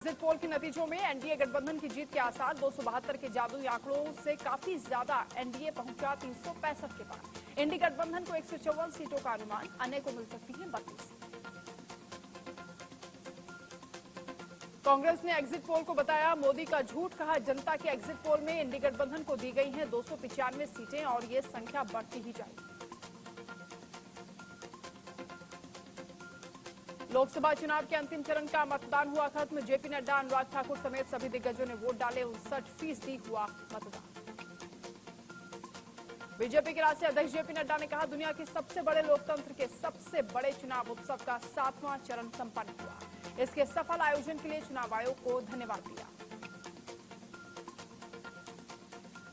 Exit poll के नतीजों में एनडीए गठबंधन की जीत के आसार 272 के जादुई आंकड़ों से काफी ज्यादा। एनडीए पहुंचा 365 के पार। इंडी गठबंधन को 154 सीटों का अनुमान, अन्य को मिल सकती है 32। कांग्रेस ने एग्जिट पोल को बताया मोदी का झूठ, कहा जनता के एग्जिट पोल में इंडी गठबंधन को दी गई हैं 295 सीटें और ये संख्या बढ़ती ही जाएगी। लोकसभा चुनाव के अंतिम चरण का मतदान हुआ खत्म। जेपी नड्डा, अनुराग ठाकुर समेत सभी दिग्गजों ने वोट डाले। 59% हुआ मतदान। बीजेपी के राष्ट्रीय अध्यक्ष जेपी नड्डा ने कहा दुनिया के सबसे बड़े लोकतंत्र के सबसे बड़े चुनाव उत्सव का 7वां चरण संपन्न हुआ। इसके सफल आयोजन के लिए चुनाव आयोग को धन्यवाद दिया।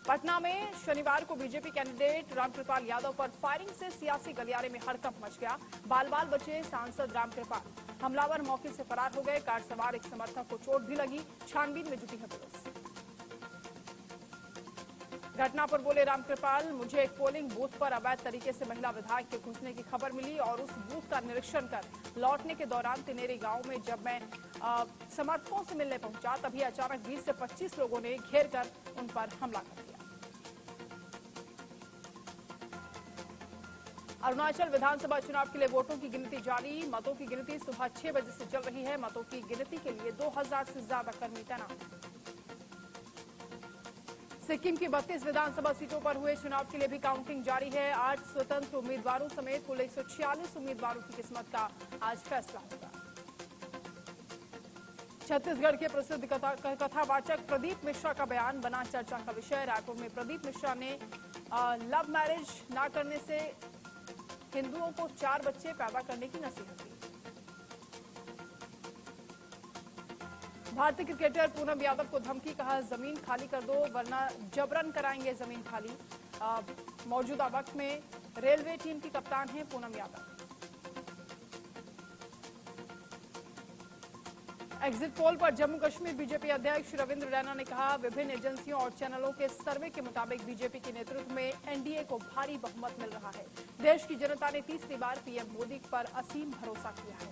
पटना में शनिवार को बीजेपी कैंडिडेट रामकृपाल यादव पर फायरिंग से सियासी गलियारे में हड़कंप मच गया। बाल बाल बचे सांसद रामकृपाल। हमलावर मौके से फरार हो गए। कार सवार एक समर्थक को चोट भी लगी। छानबीन में जुटी है पुलिस। घटना पर बोले रामकृपाल, मुझे एक पोलिंग बूथ पर अवैध तरीके से महिला विधायक के घुसने की खबर मिली और उस बूथ का निरीक्षण कर लौटने के दौरान तिनेरी गांव में जब मैं समर्थकों से मिलने पहुंचा तभी अचानक 20 से 25 लोगों ने घेर कर उन पर हमला कर दिया। अरुणाचल विधानसभा चुनाव के लिए वोटों की गिनती जारी। मतों की गिनती सुबह 6 बजे से चल रही है। मतों की गिनती के लिए 2000 से ज्यादा कर्मी तैनात। सिक्किम की 32 विधानसभा सीटों पर हुए चुनाव के लिए भी काउंटिंग जारी है। 8 स्वतंत्र उम्मीदवारों समेत कुल 146 उम्मीदवारों की किस्मत का आज फैसला होगा। छत्तीसगढ़ के प्रसिद्ध कथावाचक प्रदीप मिश्रा का बयान बना चर्चा का विषय। रायपुर में प्रदीप मिश्रा ने लव मैरिज न करने से हिंदुओं को 4 बच्चे पैदा करने की नसीहत दी। भारतीय क्रिकेटर पूनम यादव को धमकी, कहा जमीन खाली कर दो वरना जबरन कराएंगे जमीन खाली। मौजूदा वक्त में रेलवे टीम की कप्तान हैं पूनम यादव। एग्जिट पोल पर जम्मू कश्मीर बीजेपी अध्यक्ष रविंद्र रैना ने कहा विभिन्न एजेंसियों और चैनलों के सर्वे के मुताबिक बीजेपी के नेतृत्व में एनडीए को भारी बहुमत मिल रहा है। देश की जनता ने तीसरी बार पीएम मोदी पर असीम भरोसा किया है।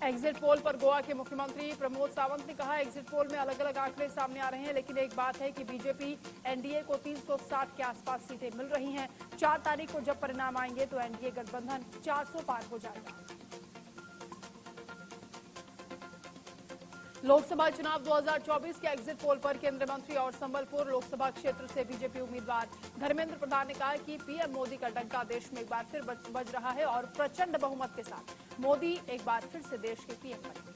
एग्जिट पोल पर गोवा के मुख्यमंत्री प्रमोद सावंत ने कहा एग्जिट पोल में अलग अलग आंकड़े सामने आ रहे हैं, लेकिन एक बात है कि बीजेपी एनडीए को 360 के आसपास सीटें मिल रही हैं। 4 तारीख को जब परिणाम आएंगे तो एनडीए गठबंधन 400 पार हो जाएगा। लोकसभा चुनाव 2024 के एग्जिट पोल पर केंद्रीय मंत्री और संबलपुर लोकसभा क्षेत्र से बीजेपी उम्मीदवार धर्मेंद्र प्रधान ने कहा कि पीएम मोदी का डंका देश में एक बार फिर बज रहा है और प्रचंड बहुमत के साथ मोदी एक बार फिर से देश के पीएम बनेंगे।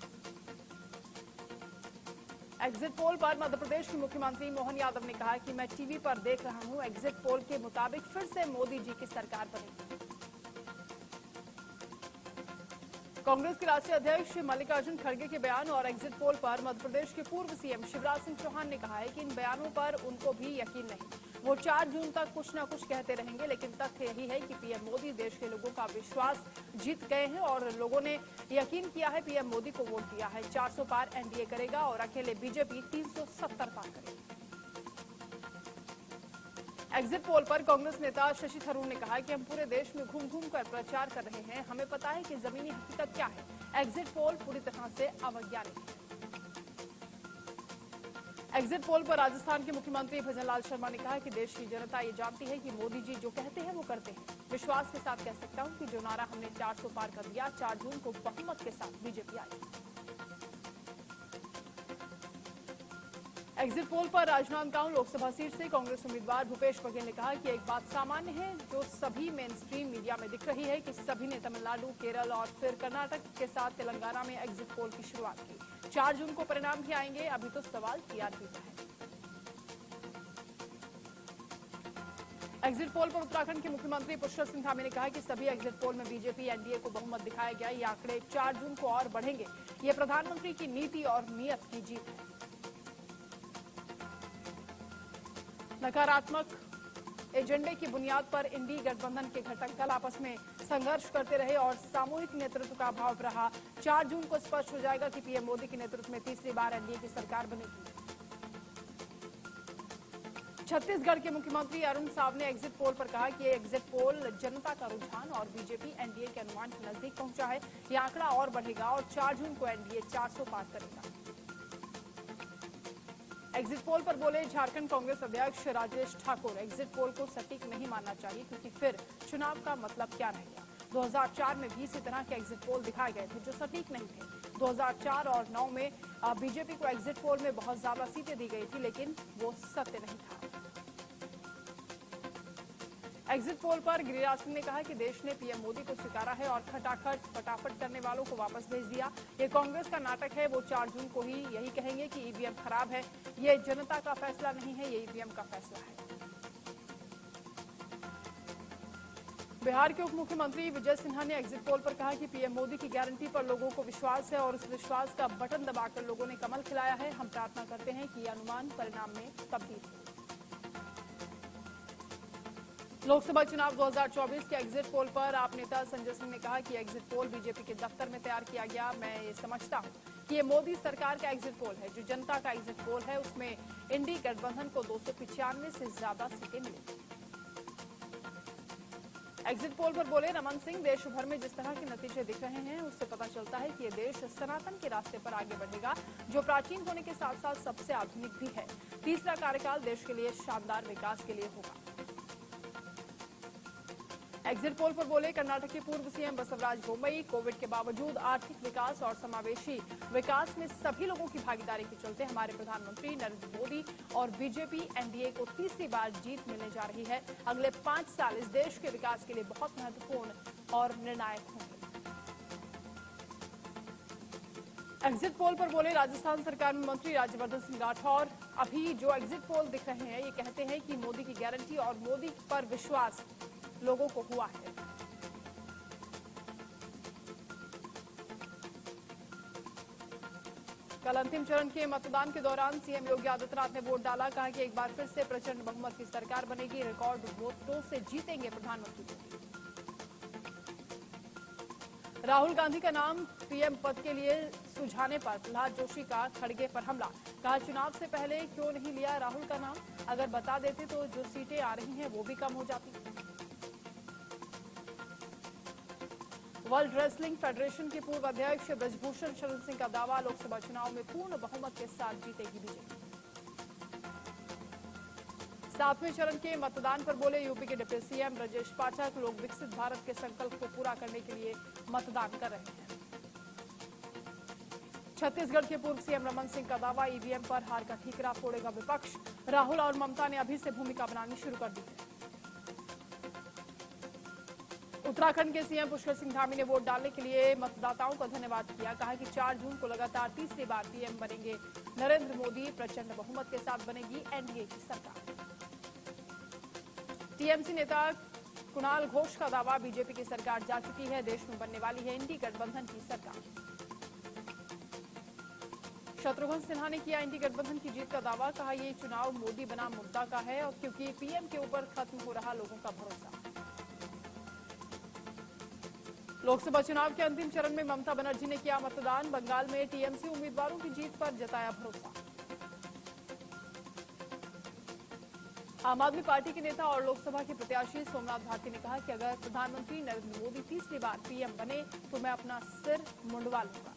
एग्जिट पोल पर मध्य प्रदेश के मुख्यमंत्री मोहन यादव ने कहा कि मैं टीवी पर देख रहा हूं, एग्जिट पोल के मुताबिक फिर से मोदी जी की सरकार बनेगी। कांग्रेस के राष्ट्रीय अध्यक्ष मल्लिकार्जुन खड़गे के बयान और एग्जिट पोल पर मध्य प्रदेश के पूर्व सीएम शिवराज सिंह चौहान ने कहा है कि इन बयानों पर उनको भी यकीन नहीं। वो 4 जून तक कुछ न कुछ कहते रहेंगे, लेकिन तथ्य यही है कि पीएम मोदी देश के लोगों का विश्वास जीत गए हैं और लोगों ने यकीन किया है, पीएम मोदी को वोट दिया है। 400 पार एनडीए करेगा और अकेले बीजेपी 370 पार करेगी। एग्जिट पोल पर कांग्रेस नेता शशि थरूर ने कहा कि हम पूरे देश में घूम घूम कर प्रचार कर रहे हैं, हमें पता है कि जमीनी हकीकत क्या है। एग्जिट पोल पूरी तरह से अवैज्ञानिक है। एग्जिट पोल पर राजस्थान के मुख्यमंत्री भजनलाल शर्मा ने कहा कि देश की जनता ये जानती है कि मोदी जी जो कहते हैं वो करते हैं। विश्वास के साथ कह सकता हूं कि जो नारा हमने 400 पार कर दिया, 4 जून को बहुमत के साथ बीजेपी आई। एग्जिट पोल पर राजनांदगांव लोकसभा सीट से कांग्रेस उम्मीदवार भूपेश बघेल ने कहा कि एक बात सामान्य है जो सभी मेन स्ट्रीम मीडिया में दिख रही है कि सभी ने तमिलनाडु, केरल और फिर कर्नाटक के साथ तेलंगाना में एग्जिट पोल की शुरुआत की। 4 जून को परिणाम भी आएंगे, अभी तो सवाल टीआरपी का है। एग्जिट पोल पर उत्तराखंड के मुख्यमंत्री पुष्कर सिंह धामी ने कहा कि सभी एग्जिट पोल में बीजेपी एनडीए को बहुमत दिखाया गया। ये आंकड़े 4 जून को और बढ़ेंगे। ये प्रधानमंत्री की नीति और नीयत की जीत है। नकारात्मक एजेंडे की बुनियाद पर इंडी गठबंधन के घटक दल आपस में संघर्ष करते रहे और सामूहिक नेतृत्व का अभाव रहा। 4 जून को स्पष्ट हो जाएगा कि पीएम मोदी के नेतृत्व में तीसरी बार एनडीए की सरकार बनेगी। छत्तीसगढ़ के मुख्यमंत्री अरुण साव ने एग्जिट पोल पर कहा कि ये एग्जिट पोल जनता का रुझान और बीजेपी एनडीए के अनुमान के नजदीक पहुंचा है। यह आंकड़ा और बढ़ेगा और 4 जून को एनडीए 400 पार करेगा। एग्जिट पोल पर बोले झारखंड कांग्रेस अध्यक्ष राजेश ठाकुर, एग्जिट पोल को सटीक नहीं मानना चाहिए क्योंकि फिर चुनाव का मतलब क्या रह गया। 2004 में भी इसी तरह के एग्जिट पोल दिखाए गए थे जो सटीक नहीं थे। 2004 और 9 में बीजेपी को एग्जिट पोल में बहुत ज्यादा सीटें दी गई थी, लेकिन वो सत्य नहीं था। एग्जिट पोल पर गिरिराज सिंह ने कहा कि देश ने पीएम मोदी को स्वीकारा है और खटाखट फटाफट करने वालों को वापस भेज दिया। ये कांग्रेस का नाटक है। वो 4 जून को ही यही कहेंगे कि ईवीएम खराब है। ये जनता का फैसला नहीं है, ये ईवीएम का फैसला है। बिहार के उप मुख्यमंत्री विजय सिन्हा ने एग्जिट पोल पर कहा कि पीएम मोदी की गारंटी पर लोगों को विश्वास है और उस विश्वास का बटन दबाकर लोगों ने कमल खिलाया है। हम प्रार्थना करते हैं कि यह अनुमान परिणाम में तब्दील हो। लोकसभा चुनाव 2024 के एग्जिट पोल पर आप नेता संजय सिंह ने कहा कि एग्जिट पोल बीजेपी के दफ्तर में तैयार किया गया। मैं ये समझता हूं कि ये मोदी सरकार का एग्जिट पोल है। जो जनता का एग्जिट पोल है उसमें इंडी गठबंधन को 295 से ज्यादा सीटें मिली। एग्जिट पोल पर बोले रमन सिंह, देश भर में जिस तरह के नतीजे दिख रहे हैं उससे पता चलता है कि ये देश सनातन के रास्ते पर आगे बढ़ेगा, जो प्राचीन होने के साथ साथ सबसे आधुनिक भी है। तीसरा कार्यकाल देश के लिए शानदार विकास के लिए होगा। एग्जिट पोल पर बोले कर्नाटक के पूर्व सीएम बसवराज बोम्मई, कोविड के बावजूद आर्थिक विकास और समावेशी विकास में सभी लोगों की भागीदारी के चलते हमारे प्रधानमंत्री नरेंद्र मोदी और बीजेपी एनडीए को तीसरी बार जीत मिलने जा रही है। अगले 5 साल इस देश के विकास के लिए बहुत महत्वपूर्ण और निर्णायक होंगे। एग्जिट पोल पर बोले राजस्थान सरकार में मंत्री राज्यवर्धन सिंह राठौर, अभी जो एग्जिट पोल दिख रहे हैं ये कहते हैं कि मोदी की गारंटी और मोदी पर विश्वास लोगों को हुआ है। कल अंतिम चरण के मतदान के दौरान सीएम योगी आदित्यनाथ ने वोट डाला। कहा कि एक बार फिर से प्रचंड बहुमत की सरकार बनेगी, रिकॉर्ड वोटों से जीतेंगे प्रधानमंत्री मोदी। राहुल गांधी का नाम पीएम पद के लिए सुझाने पर प्रहलाद जोशी का खड़गे पर हमला। कहा चुनाव से पहले क्यों नहीं लिया राहुल का नाम, अगर बता देते तो जो सीटें आ रही हैं वो भी कम हो जाती। वर्ल्ड रेसलिंग फेडरेशन के पूर्व अध्यक्ष ब्रजभूषण शरण सिंह का दावा, लोकसभा चुनाव में पूर्ण बहुमत के साथ जीतेगी बीजेपी। 7वें चरण के मतदान पर बोले यूपी के डिप्टी सीएम ब्रजेश पाठक, लोग विकसित भारत के संकल्प को पूरा करने के लिए मतदान कर रहे हैं। छत्तीसगढ़ के पूर्व सीएम रमन सिंह का दावा, ईवीएम पर हार का ठीकरा फोड़ेगा विपक्ष। राहुल और ममता ने अभी से भूमिका बनानी शुरू कर दी है। उत्तराखंड के सीएम पुष्कर सिंह धामी ने वोट डालने के लिए मतदाताओं का धन्यवाद किया। कहा कि 4 जून को लगातार तीसरी बार पीएम बनेंगे नरेंद्र मोदी, प्रचंड बहुमत के साथ बनेगी एनडीए की सरकार। टीएमसी नेता कुणाल घोष का दावा, बीजेपी की सरकार जा चुकी है, देश में बनने वाली है इंडी गठबंधन की सरकार। शत्रुघ्न सिन्हा ने किया इंडी गठबंधन की जीत का दावा। कहा ये चुनाव मोदी बनाम मुद्दा का है और क्योंकि पीएम के ऊपर खत्म हो रहा लोगों का भरोसा। लोकसभा चुनाव के अंतिम चरण में ममता बनर्जी ने किया मतदान। बंगाल में टीएमसी उम्मीदवारों की जीत पर जताया भरोसा। आम आदमी पार्टी के नेता और लोकसभा के प्रत्याशी सोमनाथ भारती ने कहा कि अगर प्रधानमंत्री नरेंद्र मोदी तीसरी बार पीएम बने तो मैं अपना सिर मुंडवा लूंगा।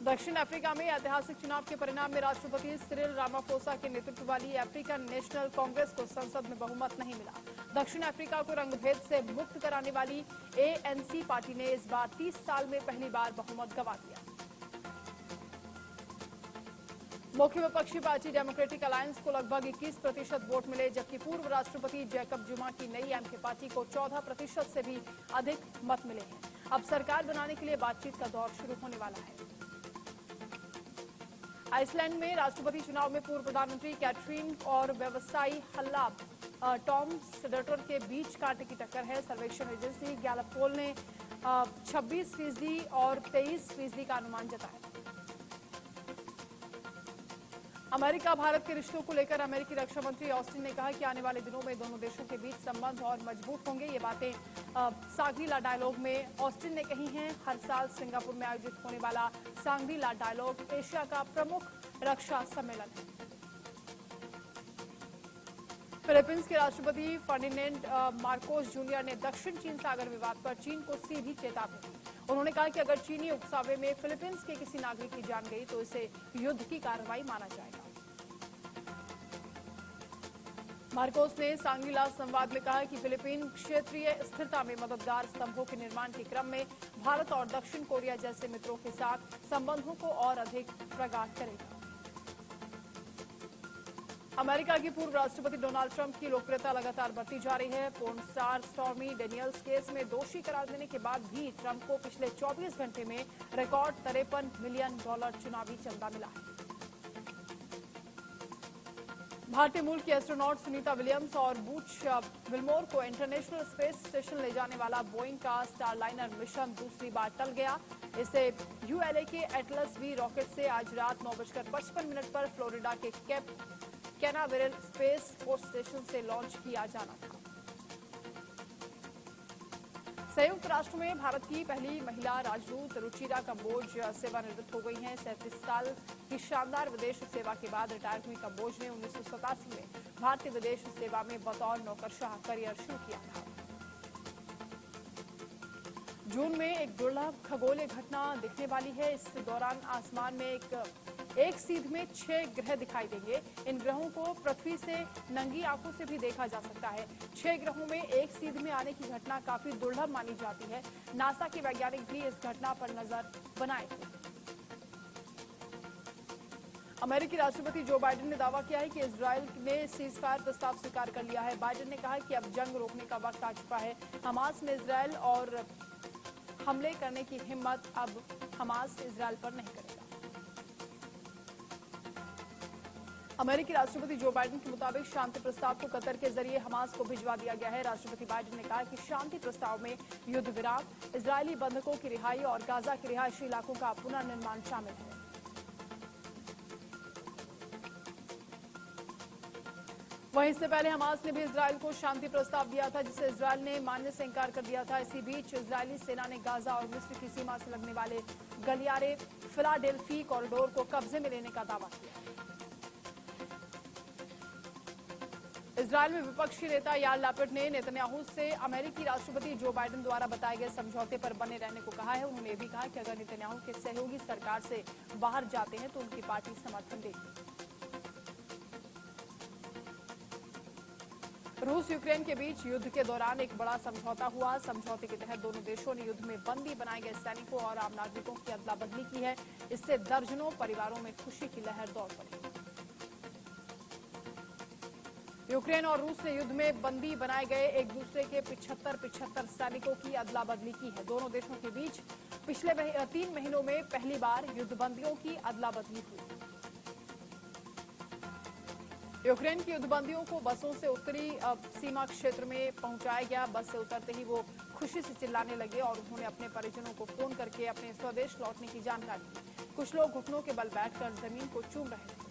दक्षिण अफ्रीका में ऐतिहासिक चुनाव के परिणाम में राष्ट्रपति सिरिल रामाफोसा के नेतृत्व वाली अफ्रीकन नेशनल कांग्रेस को संसद में बहुमत नहीं मिला। दक्षिण अफ्रीका को रंगभेद से मुक्त कराने वाली एएनसी पार्टी ने इस बार 30 साल में पहली बार बहुमत गंवा दिया। मुख्य विपक्षी पार्टी डेमोक्रेटिक अलायंस को लगभग 21% वोट मिले, जबकि पूर्व राष्ट्रपति जैकब जुमा की नई एमके पार्टी को 14% से भी अधिक मत मिले हैं। अब सरकार बनाने के लिए बातचीत का दौर शुरू होने वाला है। आइसलैंड में राष्ट्रपति चुनाव में पूर्व प्रधानमंत्री कैटरीन और व्यवसायी हल्ला टॉम सिडर्टर के बीच कांटे की टक्कर है। सर्वेक्षण एजेंसी गैलप पोल ने 26% और 23% का अनुमान जताया। अमेरिका भारत के रिश्तों को लेकर अमेरिकी रक्षा मंत्री ऑस्टिन ने कहा कि आने वाले दिनों में दोनों देशों के बीच संबंध और मजबूत होंगे। ये बातें सांग्री-ला डायलॉग में ऑस्टिन ने कही हैं। हर साल सिंगापुर में आयोजित होने वाला सांग्री-ला डायलॉग एशिया का प्रमुख रक्षा सम्मेलन है। फिलीपींस के राष्ट्रपति फर्डिनेंड मार्कोस जूनियर ने दक्षिण चीन सागर विवाद पर चीन को सीधी चेतावनी दी। उन्होंने कहा कि अगर चीनी उकसावे में फिलीपींस के किसी नागरिक की जान गई तो इसे युद्ध की कार्रवाई माना जाएगा। मार्कोस ने सांग्री-ला संवाद में कहा कि फिलीपीन क्षेत्रीय स्थिरता में मददगार स्तंभों के निर्माण के क्रम में भारत और दक्षिण कोरिया जैसे मित्रों के साथ संबंधों को और अधिक प्रगाढ़ करेगा। अमेरिका की पूर्व राष्ट्रपति डोनाल्ड ट्रंप की लोकप्रियता लगातार बढ़ती जा रही है। Porn star stormy Daniels case में दोषी करार देने के बाद भी ट्रंप को पिछले 24 घंटे में रिकॉर्ड $53 मिलियन चुनावी चंदा मिला है। भारतीय मूल की एस्ट्रोनॉट सुनीता विलियम्स और बूच विल्मोर को इंटरनेशनल स्पेस स्टेशन ले जाने वाला बोइंग का स्टारलाइनर मिशन दूसरी बार टल गया। इसे यूएलए के एटलस वी रॉकेट से आज रात 9:55 पर फ्लोरिडा के Cape Canaveral space force station से लॉन्च किया जाना था। संयुक्त राष्ट्र में भारत की पहली महिला राजदूत रुचिरा कंबोज सेवानिवृत्त हो गई हैं। 37 साल की शानदार विदेश सेवा के बाद रिटायर हुई कंबोज ने 1987 में भारतीय विदेश सेवा में बतौर नौकरशाह करियर शुरू किया था। जून में एक दुर्लभ खगोलीय घटना दिखने वाली है। इस दौरान आसमान में एक सीध में 6 ग्रह दिखाई देंगे। इन ग्रहों को पृथ्वी से नंगी आंखों से भी देखा जा सकता है। 6 ग्रहों में एक सीध में आने की घटना काफी दुर्लभ मानी जाती है। नासा के वैज्ञानिक भी इस घटना पर नजर बनाए थे। अमेरिकी राष्ट्रपति जो बाइडेन ने दावा किया है कि इजरायल ने सीजफायर प्रस्ताव स्वीकार कर लिया है। बाइडेन ने कहा कि अब जंग रोकने का वक्त आ चुका है। हमास में इजरायल और हमले करने की हिम्मत अब हमास इजरायल पर नहीं करेगा। अमेरिकी राष्ट्रपति जो बाइडेन के मुताबिक शांति प्रस्ताव को कतर के जरिए हमास को भिजवा दिया गया है। राष्ट्रपति बाइडेन ने कहा कि शांति प्रस्ताव में युद्ध विराम, इजरायली बंधकों की रिहाई और गाजा के रिहायशी इलाकों का पुनर्निर्माण शामिल है। वहीं इससे पहले हमास ने भी इजरायल को शांति प्रस्ताव दिया था, जिसे इजरायल ने मानने से इंकार कर दिया था। इसी बीच इजरायली सेना ने गाजा और मिस्र की सीमा से लगने वाले गलियारे फिलाडेल्फी कॉरिडोर को कब्जे में लेने का दावा किया। इजरायल में विपक्षी नेता यार लैपिड ने नेतन्याहू से अमेरिकी राष्ट्रपति जो बाइडेन द्वारा बताए गए समझौते पर बने रहने को कहा है। उन्होंने ये भी कहा कि अगर नेतन्याहू के सहयोगी सरकार से बाहर जाते हैं तो उनकी पार्टी समर्थन देगी। रूस यूक्रेन के बीच युद्ध के दौरान एक बड़ा समझौता हुआ। समझौते के तहत दोनों देशों ने युद्ध में बंदी बनाए गए सैनिकों और आम नागरिकों की अदला बदली की है। इससे दर्जनों परिवारों में खुशी की लहर दौड़ पड़ी। यूक्रेन और रूस ने युद्ध में बंदी बनाए गए एक दूसरे के 75 सैनिकों की अदला बदली की है। दोनों देशों के बीच पिछले 3 महीनों में पहली बार युद्धबंदियों की अदला बदली हुई। यूक्रेन की युद्धबंदियों को बसों से उत्तरी सीमा क्षेत्र में पहुंचाया गया। बस से उतरते ही वो खुशी से चिल्लाने लगे और उन्होंने अपने परिजनों को फोन करके अपने स्वदेश लौटने की जानकारी दी। कुछ लोग घुटनों के बल बैठकर जमीन को चूम रहे थे।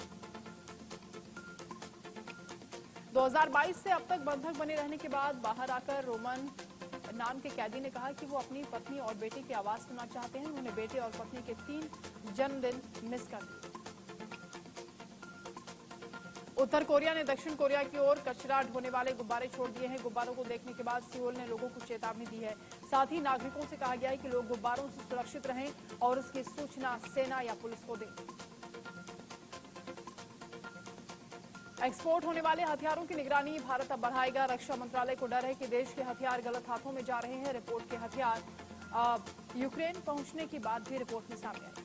2022 से अब तक बंधक बने रहने के बाद बाहर आकर रोमन नाम के कैदी ने कहा कि वो अपनी पत्नी और बेटे की आवाज सुनना चाहते हैं। उन्होंने बेटे और पत्नी के 3 जन्मदिन मिस कर दिए। उत्तर कोरिया ने दक्षिण कोरिया की ओर कचरा ढोने वाले गुब्बारे छोड़ दिए हैं। गुब्बारों को देखने के बाद सियोल ने लोगों को चेतावनी दी है। साथ ही नागरिकों से कहा गया है कि लोग गुब्बारों से सुरक्षित रहें और इसकी सूचना सेना या पुलिस को दें। एक्सपोर्ट होने वाले हथियारों की निगरानी भारत अब बढ़ाएगा। रक्षा मंत्रालय को डर है कि देश के हथियार गलत हाथों में जा रहे हैं। रिपोर्ट के हथियार यूक्रेन पहुंचने की बात भी रिपोर्ट में सामने आई।